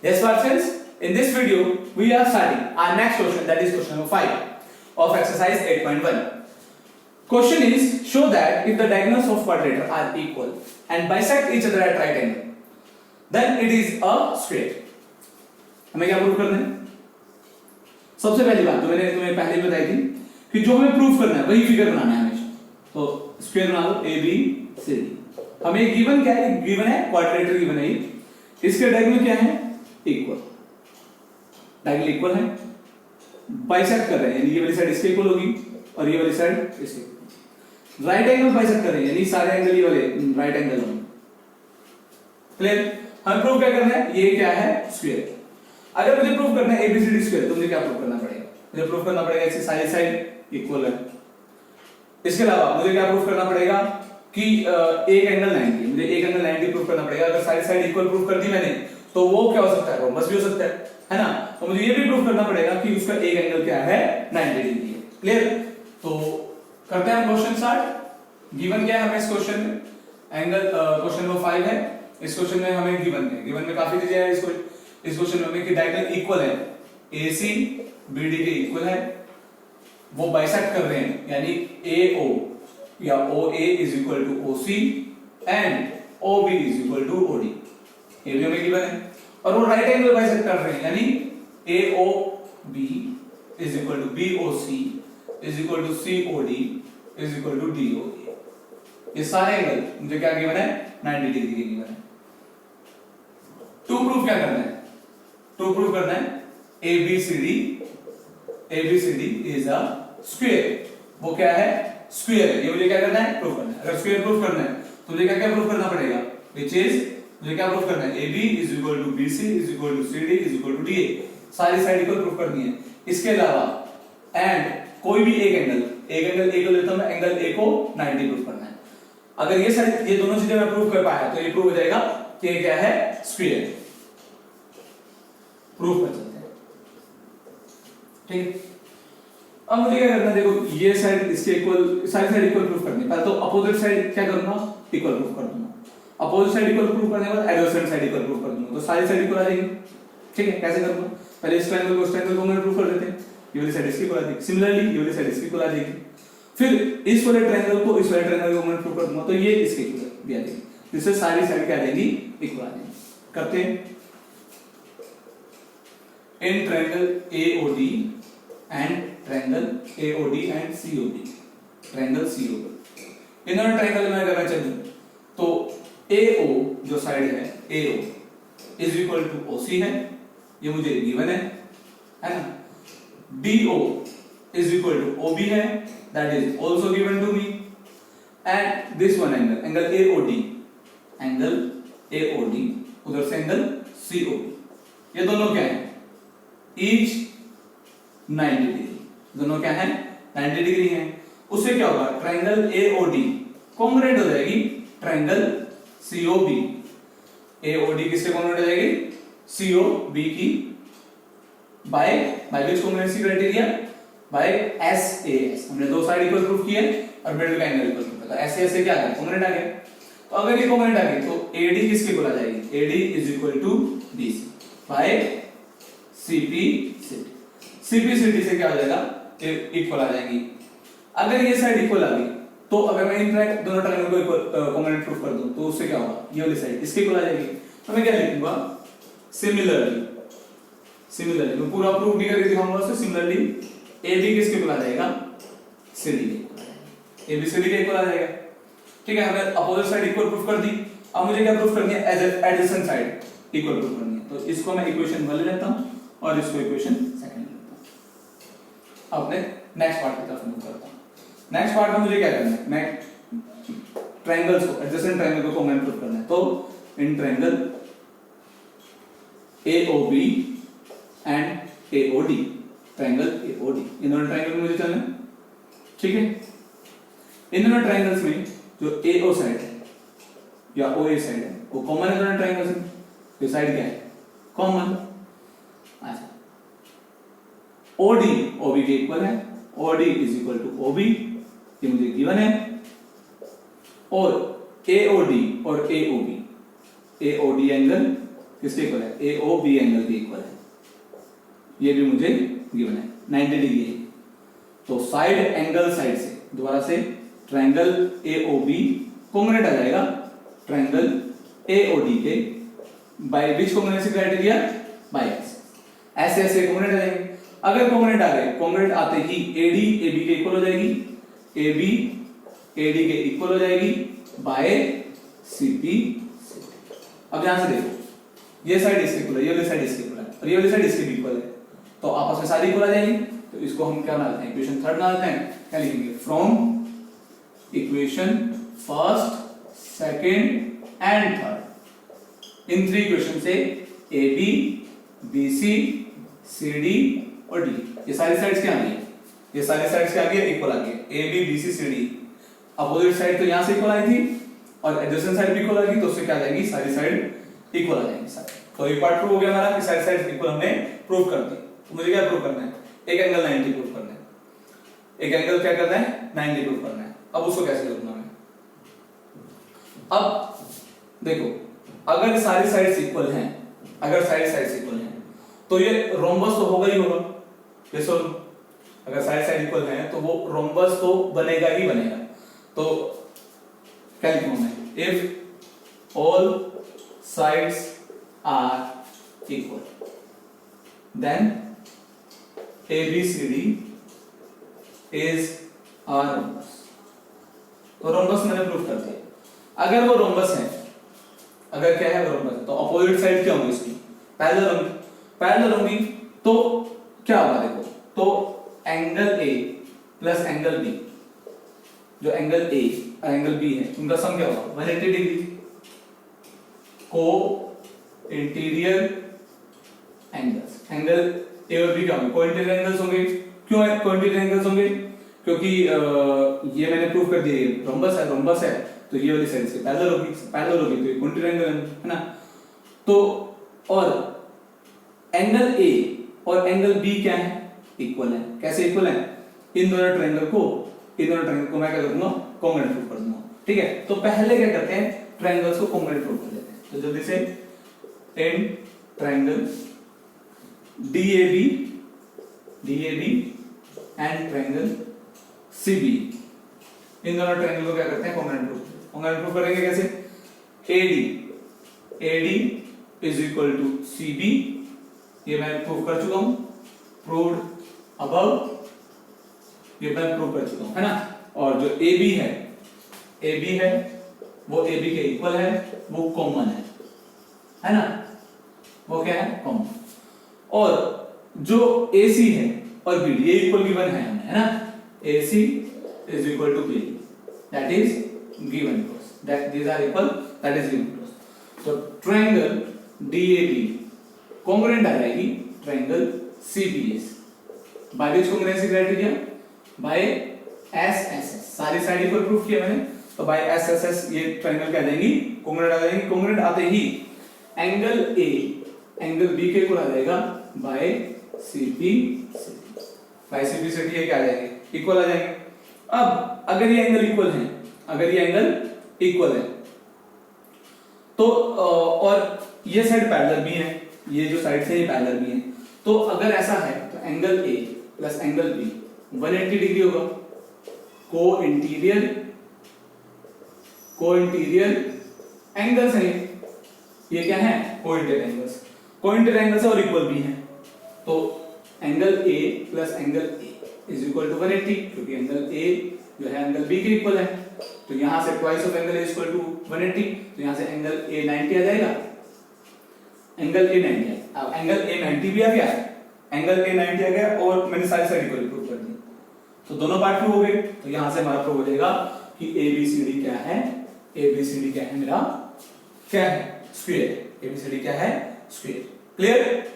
Yes, friends, in this video we are starting our next question, that is question number 5 of exercise 8.1. Question is, show that if the diagonals of quadrilateral are equal and bisect each other at right angle, then it is a square. हमें क्या prove करना है? सबसे पहली बात तो मैंने तुम्हें पहले ही बताई थी कि जो हमें प्रूव करना है वही फिगर बनाना है हमेशा. तो स्क्वायर बना लो ए बी सी डी. हमें गिवन क्या है? गिवन है क्वाड्रिलेटरल गिवन है. इसके डायगोनल क्या है? इक्वल. डायगोनल इक्वल है, बाइसेक्ट कर रहे हैं, यानी ये वाली साइड इसके इक्वल होगी और ये वाली साइड इसके. राइट एंगल बाइसेक्ट कर रहे हैं, यानी सारे एंगल ये वाले राइट एंगल होंगे. क्लियर? हमें प्रूव क्या करना है? ये क्या है? स्क्वायर. अगर मुझे प्रूव करना है एबीसीडी स्क्वायर तो मुझे क्या प्रूव करना पड़ेगा? मुझे प्रूव करना पड़ेगा इसकी सारी साइड इक्वल है. इसके अलावा मुझे क्या प्रूव करना पड़ेगा कि एक एंगल 90. मुझे एक एंगल 90 प्रूव करना पड़ेगा. अगर सारी साइड इक्वल प्रूव कर दी मैंने तो वो क्या हो सकता है? रोम्बस भी हो सकता है ना. तो मुझे ये भी प्रूव करना पड़ेगा कि उसका एक एंगल क्या है? 90 डिग्री है. क्लियर? तो करते हैं क्वेश्चन स्टार्ट. गिवन क्या है हमें इस क्वेश्चन में? एंगल क्वेश्चन नंबर 5 है. इस क्वेश्चन में हमें गिवन में काफी चीजें हैं. इस क्वेश्चन में हमें कि डायगोनल इक्वल है, AC BD के इक्वल है, वो बाइसेक्ट कर रहे हैं, यानी AO या OA is equal to OC and OB is equal to OD. ये भी हमें गिवन है. और वो राइट एंगल बाइसेक्ट कर रहे हैं, यानी AOB is equal to BOC is equal to COD is equal to DOA. ये सारे एंगल मुझे क्या गिवन है? 90 डिग्री के गिवन है. टू प्रूफ क्या करना है? टू प्रूफ करना है ABCD इज अ स्क्वायर. वो क्या है? स्क्वायर है. ये मुझे क्या करना है? प्रूफ करना है. अगर स्क्वायर प्रूफ करना है तो मुझे क्या क्या प्रूफ करना पड़ेगा? व्हिच इज मुझे क्या प्रूफ करना है? AB is equal to BC is equal to CD is equal to DA. सारी साइड इक्वल प्रूफ करनी है. इसके अलावा एंड कोई भी एक एंगल A को लेता हूं मैं, एंगल A को 90 प्रूफ करना है. अगर ये दोनों चीजें मैं प्रूफ कर पाया तो ये प्रूव हो जाएगा कि ये क्या है? स्क्वायर. प्रूफ कर सकते हैं. ठीक. अब मुझे क्या करना है? देखो ये साइड इसके इक्वल, सारी साइड इक्वल प्रूफ करनी है. पहले तो अपोजिट साइड क्या करूंगा? इक्वल प्रूफ कर दूंगा. अपोजिट साइड इक्वल प्रूफ करने के बाद एडजेसेंट साइड इक्वल प्रूफ कर दूंगा. तो सारी साइड इक्वल आ जाएगी. ठीक है. कैसे करूंगा? पहले इस ट्रायंगल को उस ट्रायंगल को मैं प्रूफ कर देते हैं. ये वाली साइड इसकी इक्वल आ जाएगी. सिमिलरली ये वाली साइड इसकी इक्वल आ जाएगी. फिर इस वाले ट्रायंगल को इस वाले ट्रायंगल को मैं प्रूफ कर दूंगा तो ये इसके इक्वल भी आ जाएगी. जिससे सारी साइड क्या आ जाएगी? इक्वल आ जाएगी. करते हैं. In triangle AOD and triangle AOD and COD, triangle COD. इन दोनों ट्रायंगल में अगर मैं चलूं तो AO जो साइड है AO is equal to OC है. ये मुझे गिवन है ना. DO is equal to OB है, that is also given to me. And this one angle AOD उधर से एंगल COD, ये दोनों क्या है? Each 90 degree. दोनों क्या है? 90 डिग्री है. उससे क्या होगा? ट्रायंगल AOD कॉन्ग्रुएंट हो जाएगी ट्रायंगल COB. AOD किससे कॉन्ग्रुएंट हो जाएगी? COB की by which congruency criteria? By SAS. हमने दो साइड इक्वल प्रूफ किए और मिडिल का एंगल इक्वल प्रूफ किया. SAS से क्या आ गया? कॉन्ग्रुएंट आ गया. तो अगर ये कॉन्ग्रुएंट आ गई तो AD किसके इक्वल आ जाएगी? AD is equal to BC by CP/CD से क्या हो जाएगा? इक्वल आ जाएगी. अगर ये साइड इक्वल आ गई तो अगर मैं इन दोनों ट्रायंगल को इक्वल कॉम्बिनेट प्रूफ कर दूं तो उससे क्या होगा? ये वाली साइड इसके इक्वल आ जाएगी. तो मैं क्या लिखूंगा? सिमिलरली मैं पूरा प्रूफ नहीं करके दिखाऊंगा उससे. सिमिलरली AB किसके इक्वल आ जाएगा? CD के इक्वल आ जाएगा. ABCD के इक्वल आ जाएगा. ठीक है. हमने अपोजिट साइड इक्वल प्रूफ कर दी. अब मुझे क्या प्रूफ करनी है? एडजेसेंट साइड इक्वल प्रूफ करनी है. तो इसको मैं इक्वेशन 1 ले लेता हूं और इसको इक्वेशन 2 लेता हूं. अब मैं नेक्स्ट पार्ट की तरफ मूव करता हूं. नेक्स्ट पार्ट में मुझे क्या करना है? मैं ट्रायंगल्स को, एडजेसेंट ट्रायंगल को कॉम्बिनेट प्रूफ करना है. तो in triangle AOB and AOD, triangle AOD, इन दोनों ट्रायंगल में मुझे चलना है. ठीक है. इन दोनों ट्रायंगल्स में जो AO साइड है या OA साइड है वो कॉमन है दोनों ट्रायंगल्स में. ये साइड क्या है? कॉमन. अच्छा. OD OB के इक्वल है. OD is equal to OB, ये मुझे गिवन है. और AOD और AOB, AOD एंगल किसके इक्वल है, ए ओ बी एंगल के इक्वल है, ये भी मुझे गिवन है 90 डिग्री है। तो साइड एंगल साइड से दोबारा से triangle A O B congruent आ जाएगा ट्रायंगल ए ओ डी के by which congruency criteria, by X. ऐसे ऐसे कॉन्ग्रुएंट आ जाएंगे। अगर कॉन्ग्रुएंट आ गए, कॉन्ग्रुएंट आते ही एडी एबी के इक्वल हो जाएगी, एबी एडी के इक्वल हो जाएगी बाय सीपी। अब यहां से देखो, ये साइड इसके इक्वल है, ये वाली साइड इसके इक्वल है और ये वाली साइड इसके भी इक्वल है, तो आपस में सारी इक्वल आ जाएंगी। तो इसको हम क्या बनाते हैं, इक्वेशन थर्ड बनाते हैं। क्या लिखेंगे, from equation first second and third, in three equation से A B B C C D और डी, ये सारी साइड्स क्या आ गई, ये सारी साइड्स क्या आ गई, इक्वल आ गई। A B B C C D, opposite side तो यहां से इक्वल आई थी और एडजेसेंट साइड भी इक्वल आ गई, तो उससे क्या आ जाएगी, सारी साइड इक्वल आ जाएंगी सारी। तो ये पार्ट प्रूव हो गया हमारा कि सारी साइड्स इक्वल हमने प्रूव कर दी। तो मुझे क्या प्रूव करना है, एक एंगल 90 प्रूव करना है, एक एंगल क्या करना है 90 प्रूव करना है। अब उसको कैसे करूंगा मैं, अब देखो, अगर सारी साइड्स इक्वल हैं, अगर सारी साइड्स इक्वल हैं तो ये रोम्बस तो होगा ही होगा, ये सुन, अगर सारी साइड इक्वल हैं तो वो रोम्बस तो बनेगा ही बनेगा। तो क्या लिखूं मैं, if all sides are equal then ABCD is a rhombus। तो रोम्बस मैंने प्रूफ कर दिया। अगर वो रोम्बस है, अगर क्या है वो रोम्बस है, तो अपोजिट साइड क्या होंगी इसकी, पैरेलल होंगी, पैरेलल होंगी तो क्या होगा देखो, तो angle A plus angle B, जो एंगल A और एंगल B है उनका सम क्या होगा 180 डिग्री। को इंटीरियर एंगल्स, एंगल ए और बी क्या होंगे, को इंटीरियर एंगल्स होंगे। क्यों है को इंटीरियर एंगल्स होंगे, क्योंकि ये मैंने प्रूव कर दिया, ये रोम्बस है, रोम्बस है तो ये वाली साइड से पैरेलल होगी, पैरेलल होगी तो ये को इंटीरियर एंगल है ना। तो और एंगल ए और एंगल बी क्या है, इक्वल है। कैसे इक्वल है, इन दोनों ट्रायंगल को मैं क्या करूंगा, कॉन्ग्रुएंट प्रूव कर दूंगा। ठीक है, तो पहले क्या करते हैं, ट्रायंगल्स को कॉन्ग्रुएंट प्रूव कर लेते हैं। तो जल्दी से, in triangle DAB and triangle CB, इन दोनों ट्रायंगल को क्या करते हैं, कॉन्ग्रुएंट प्रूव करेंगे। कैसे, AD is equal to CB, ये मैं प्रूव कर चुका हूं, प्रूव्ड अबव, ये मैं प्रूव कर चुका हूं, है ना। और जो AB है वो AB के इक्वल है, वो कॉमन है ना, वो क्या है, कॉमन। और जो AC है और BD ये इक्वल गिवन है हमें, है ना, AC is equal to BD, that is given to us, that these are equal, that is given to us। तो ट्रायंगल DAB कॉन्ग्रुएंट आ जाएगी triangle CBS by which congruency criteria, by SSS, सारी side equal proof किया मैंने, तो bye SSS ये triangle क्या आ जाएंगी, कॉन्ग्रुएंट आ जाएंगी। कॉन्ग्रुएंट आते ही एंगल A एंगल B के इक्वल आ जाएगा बाय CPCD, बाय CPCD ये क्या आ जाएंगे, इक्वल आ जाएंगे। अब अगर ये एंगल इक्वल है, अगर ये एंगल इक्वल है तो और ये साइड पैरेलल भी है, ये जो साइड से ये पैरेलल भी है, तो अगर ऐसा है तो angle A plus angle B 180 degree होगा। को इंटीरियर एंगल्स हैं, ये क्या है, co-interior angles, co-interior angles और इक्वल भी हैं। तो angle A plus angle A is equal to 180, क्योंकि एंगल A जो है एंगल B के इक्वल है, तो यहां से twice of angle A equal to 180, तो यहां से एंगल A 90 आ जाएगा, एंगल A 90 है। अब एंगल A 90 भी आ गया, एंगल A 90 आ गया और मैंने सारी साइड इक्वल प्रूव कर दी, तो दोनों पार्ट प्रूव हो गए। तो यहां से हमारा प्रूव हो जाएगा कि ABCD क्या है, ABCD क्या है, मेरा क्या है, स्क्वायर, ABCD क्या है, स्क्वायर। क्लियर।